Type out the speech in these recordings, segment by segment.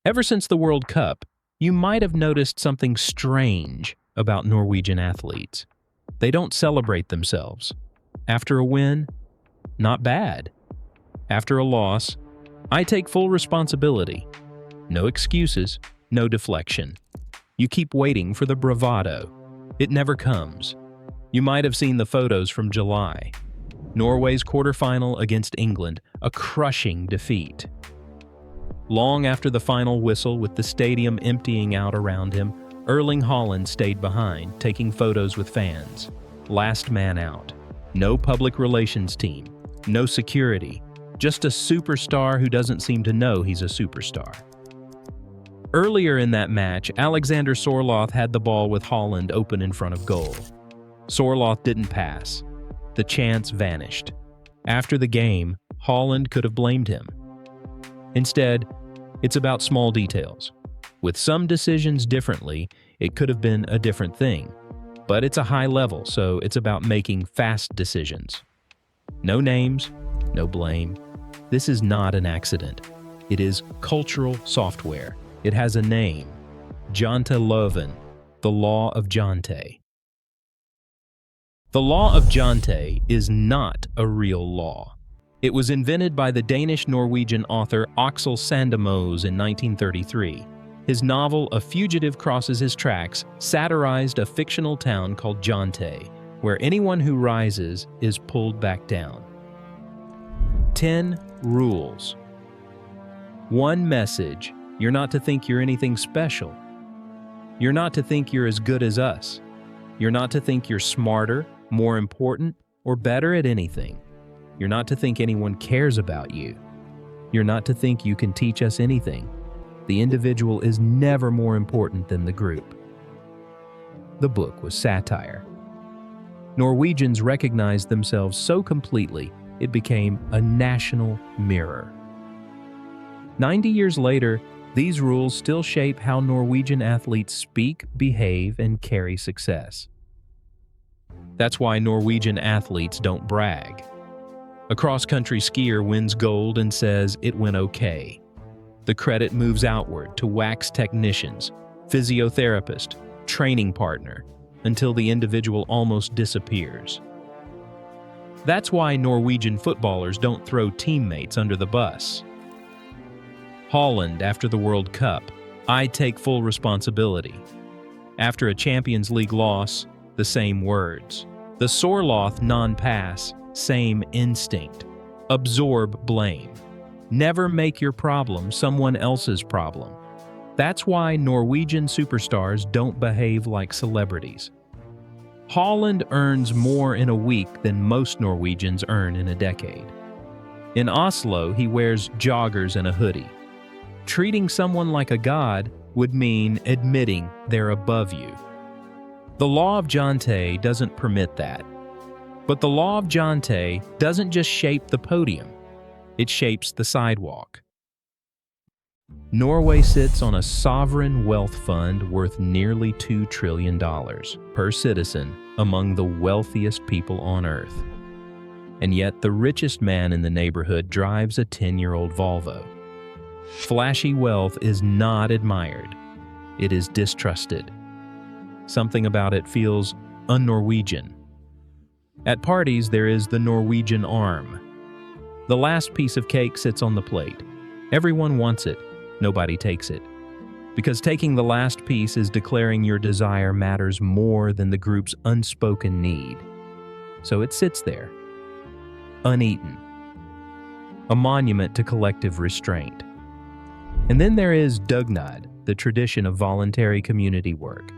Ever since the World Cup, you might have noticed something strange about Norwegian athletes. They don't celebrate themselves. After a win, not bad. After a loss, I take full responsibility. No excuses, no deflection. You keep waiting for the bravado. It never comes. You might have seen the photos from July. Norway's quarterfinal against England, a crushing defeat. Long after the final whistle, with the stadium emptying out around him, Erling Haaland stayed behind, taking photos with fans. Last man out. No public relations team. No security. Just a superstar who doesn't seem to know he's a superstar. Earlier in that match, Alexander Sorloth had the ball with Haaland open in front of goal. Sorloth didn't pass. The chance vanished. After the game, Haaland could have blamed him. Instead, it's about small details. With some decisions differently, it could have been a different thing. But it's a high level, so it's about making fast decisions. No names, no blame. This is not an accident. It is cultural software. It has a name. Janteloven, the Law of Jante. The Law of Jante is not a real law. It was invented by the Danish-Norwegian author Aksel Sandemose in 1933. His novel A Fugitive Crosses His Tracks satirized a fictional town called Jante, where anyone who rises is pulled back down. 10 rules. 1 message: you're not to think you're anything special. You're not to think you're as good as us. You're not to think you're smarter, more important, or better at anything. You're not to think anyone cares about you. You're not to think you can teach us anything. The individual is never more important than the group. The book was satire. Norwegians recognized themselves so completely, it became a national mirror. 90 years later, these rules still shape how Norwegian athletes speak, behave, and carry success. That's why Norwegian athletes don't brag. A cross-country skier wins gold and says it went okay. The credit moves outward to wax technicians, physiotherapist, training partner, until the individual almost disappears. That's why Norwegian footballers don't throw teammates under the bus. Haaland after the World Cup, I take full responsibility. After a Champions League loss, the same words. The Sorloth non-pass, same instinct. Absorb blame. Never make your problem someone else's problem. That's why Norwegian superstars don't behave like celebrities. Haaland earns more in a week than most Norwegians earn in a decade. In Oslo, he wears joggers and a hoodie. Treating someone like a god would mean admitting they're above you. The Law of Jante doesn't permit that. But the Law of Jante doesn't just shape the podium, it shapes the sidewalk. Norway sits on a sovereign wealth fund worth nearly $2 trillion per citizen, among the wealthiest people on Earth. And yet the richest man in the neighborhood drives a 10-year-old Volvo. Flashy wealth is not admired. It is distrusted. Something about it feels un-Norwegian. At parties, there is the Norwegian arm. The last piece of cake sits on the plate. Everyone wants it. Nobody takes it. Because taking the last piece is declaring your desire matters more than the group's unspoken need. So it sits there, uneaten. A monument to collective restraint. And then there is dugnad, the tradition of voluntary community work.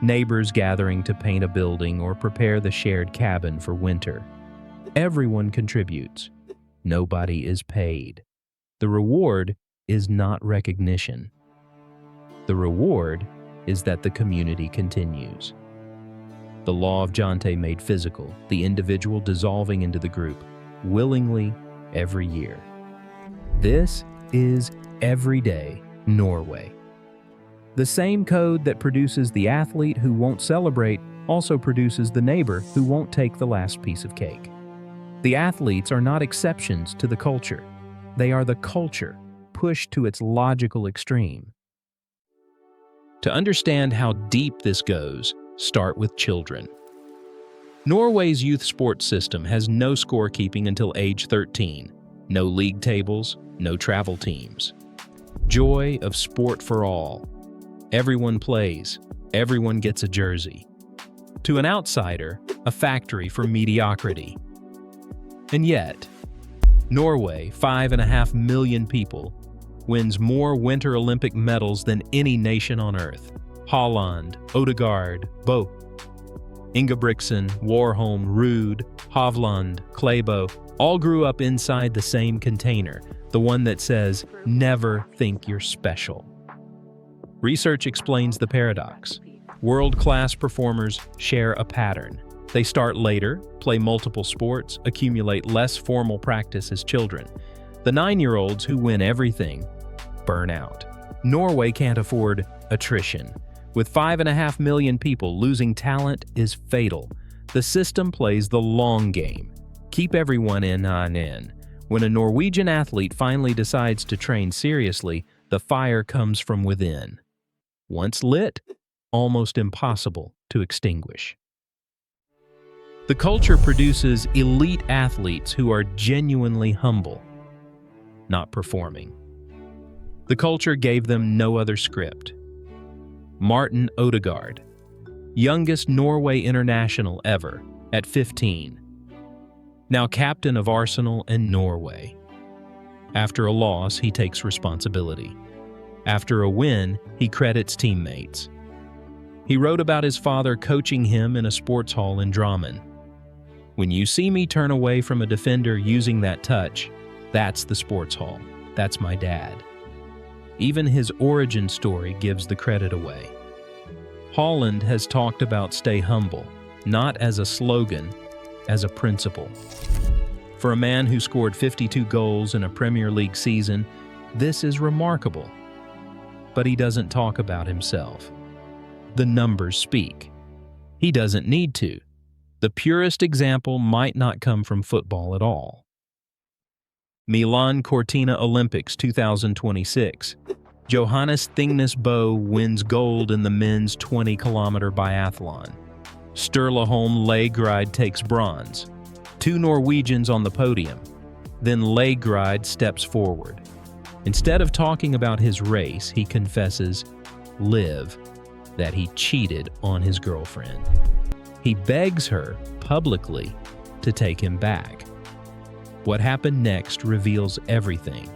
Neighbors gathering to paint a building or prepare the shared cabin for winter. Everyone contributes. Nobody is paid. The reward is not recognition. The reward is that the community continues. The Law of Jante made physical, the individual dissolving into the group, willingly every year. This is everyday Norway. The same code that produces the athlete who won't celebrate also produces the neighbor who won't take the last piece of cake. The athletes are not exceptions to the culture. They are the culture, pushed to its logical extreme. To understand how deep this goes, start with children. Norway's youth sports system has no scorekeeping until age 13, no league tables, no travel teams. Joy of sport for all. Everyone plays, everyone gets a jersey. To an outsider, a factory for mediocrity. And yet, Norway, 5.5 million people, wins more Winter Olympic medals than any nation on Earth. Haaland, Ødegaard, Bo, Ingebrigtsen, Warholm, Ruud, Hovland, Klæbo, all grew up inside the same container, the one that says, "Never think you're special." Research explains the paradox. World-class performers share a pattern. They start later, play multiple sports, accumulate less formal practice as children. The 9-year-olds who win everything burn out. Norway can't afford attrition. With 5.5 million people, losing talent is fatal. The system plays the long game. Keep everyone in on in. When a Norwegian athlete finally decides to train seriously, the fire comes from within. Once lit, almost impossible to extinguish. The culture produces elite athletes who are genuinely humble, not performing. The culture gave them no other script. Martin Ødegaard, youngest Norway international ever, at 15. Now captain of Arsenal and Norway. After a loss, he takes responsibility. After a win, he credits teammates. He wrote about his father coaching him in a sports hall in Drammen. "When you see me turn away from a defender using that touch, that's the sports hall. That's my dad." Even his origin story gives the credit away. Haaland has talked about stay humble, not as a slogan, as a principle. For a man who scored 52 goals in a Premier League season, this is remarkable. But he doesn't talk about himself. The numbers speak. He doesn't need to. The purest example might not come from football at all. Milan Cortina Olympics 2026. Johannes Thingnes Bo wins gold in the men's 20-kilometer biathlon. Sturlaholm Lægreid takes bronze. 2 Norwegians on the podium. Then Lægreid steps forward. Instead of talking about his race, he confesses, that he cheated on his girlfriend. He begs her publicly to take him back. What happened next reveals everything.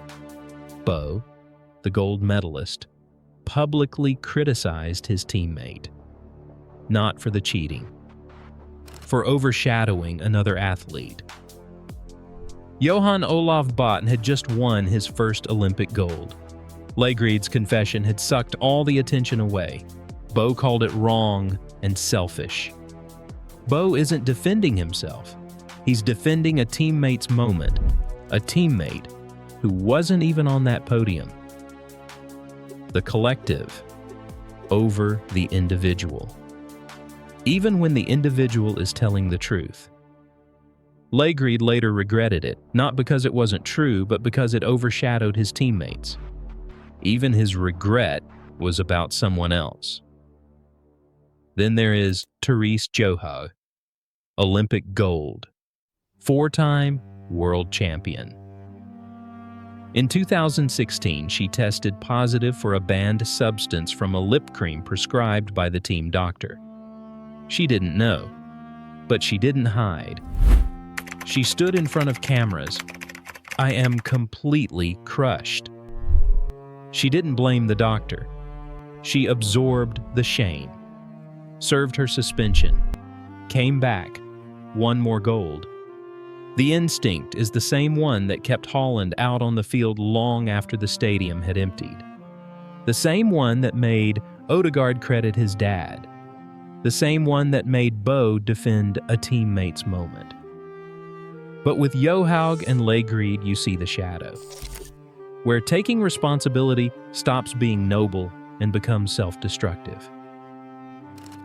Bo, the gold medalist, publicly criticized his teammate. Not for the cheating, for overshadowing another athlete. Johan Olav Botn had just won his first Olympic gold. Lægreid's confession had sucked all the attention away. Bo called it wrong and selfish. Bo isn't defending himself. He's defending a teammate's moment, a teammate who wasn't even on that podium. The collective over the individual, even when the individual is telling the truth. Lægreid later regretted it, not because it wasn't true, but because it overshadowed his teammates. Even his regret was about someone else. Then there is Therese Johaug, Olympic gold, 4-time world champion. In 2016, she tested positive for a banned substance from a lip cream prescribed by the team doctor. She didn't know, but she didn't hide. She stood in front of cameras. "I am completely crushed." She didn't blame the doctor. She absorbed the shame, served her suspension, came back, won more gold. The instinct is the same one that kept Haaland out on the field long after the stadium had emptied. The same one that made Ødegaard credit his dad. The same one that made Bo defend a teammate's moment. But with Johaug and Lægreid, you see the shadow, where taking responsibility stops being noble and becomes self-destructive.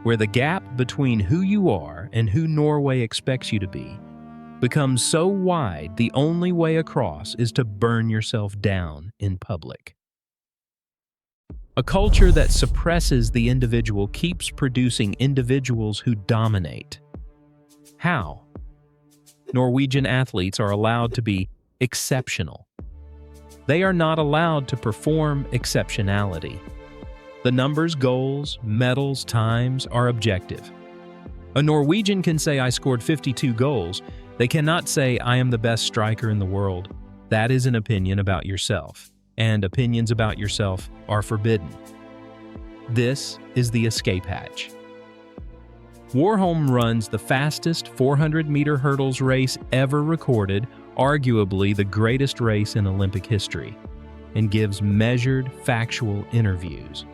Where the gap between who you are and who Norway expects you to be becomes so wide the only way across is to burn yourself down in public. A culture that suppresses the individual keeps producing individuals who dominate. How? Norwegian athletes are allowed to be exceptional. They are not allowed to perform exceptionality. The numbers, goals, medals, times are objective. A Norwegian can say, "I scored 52 goals." They cannot say, "I am the best striker in the world." That is an opinion about yourself, and opinions about yourself are forbidden. This is the escape hatch. Warholm runs the fastest 400-meter hurdles race ever recorded, arguably the greatest race in Olympic history, and gives measured, factual interviews.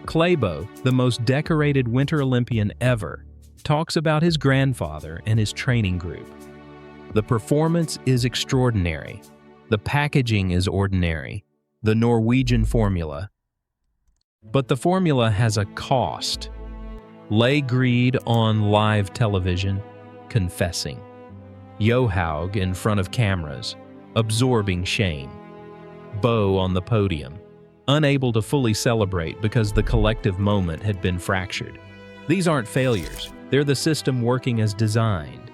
Klæbo, the most decorated Winter Olympian ever, talks about his grandfather and his training group. The performance is extraordinary. The packaging is ordinary. The Norwegian formula. But the formula has a cost. Lægreid on live television, confessing. Johaug in front of cameras, absorbing shame. Bo on the podium, unable to fully celebrate because the collective moment had been fractured. These aren't failures. They're the system working as designed.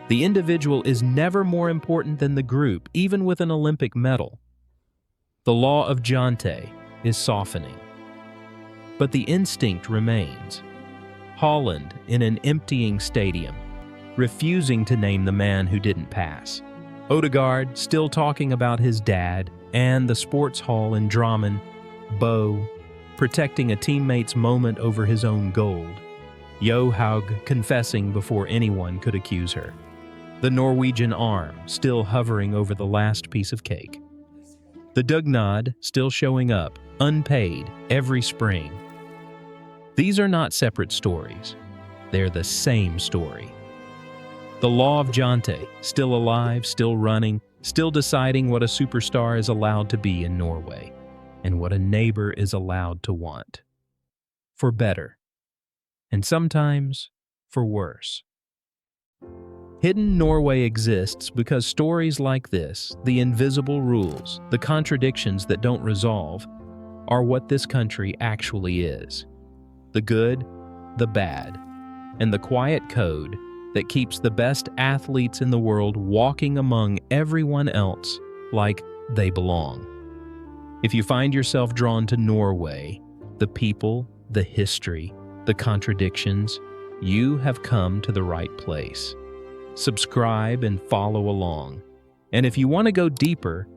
The individual is never more important than the group, even with an Olympic medal. The Law of Jante is softening. But the instinct remains. Haaland in an emptying stadium, refusing to name the man who didn't pass. Ødegaard still talking about his dad, and the sports hall in Drammen. Bo protecting a teammate's moment over his own gold. Johaug confessing before anyone could accuse her. The Norwegian arm still hovering over the last piece of cake. The dugnad still showing up, unpaid, every spring. These are not separate stories. They're the same story. The Law of Jante, still alive, still running, still deciding what a superstar is allowed to be in Norway, and what a neighbor is allowed to want. For better, and sometimes for worse. Hidden Norway exists because stories like this, the invisible rules, the contradictions that don't resolve, are what this country actually is. The good, the bad, and the quiet code that keeps the best athletes in the world walking among everyone else like they belong. If you find yourself drawn to Norway, the people, the history, the contradictions, you have come to the right place. Subscribe and follow along. And if you want to go deeper,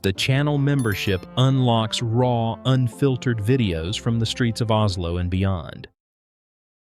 the channel membership unlocks raw, unfiltered videos from the streets of Oslo and beyond.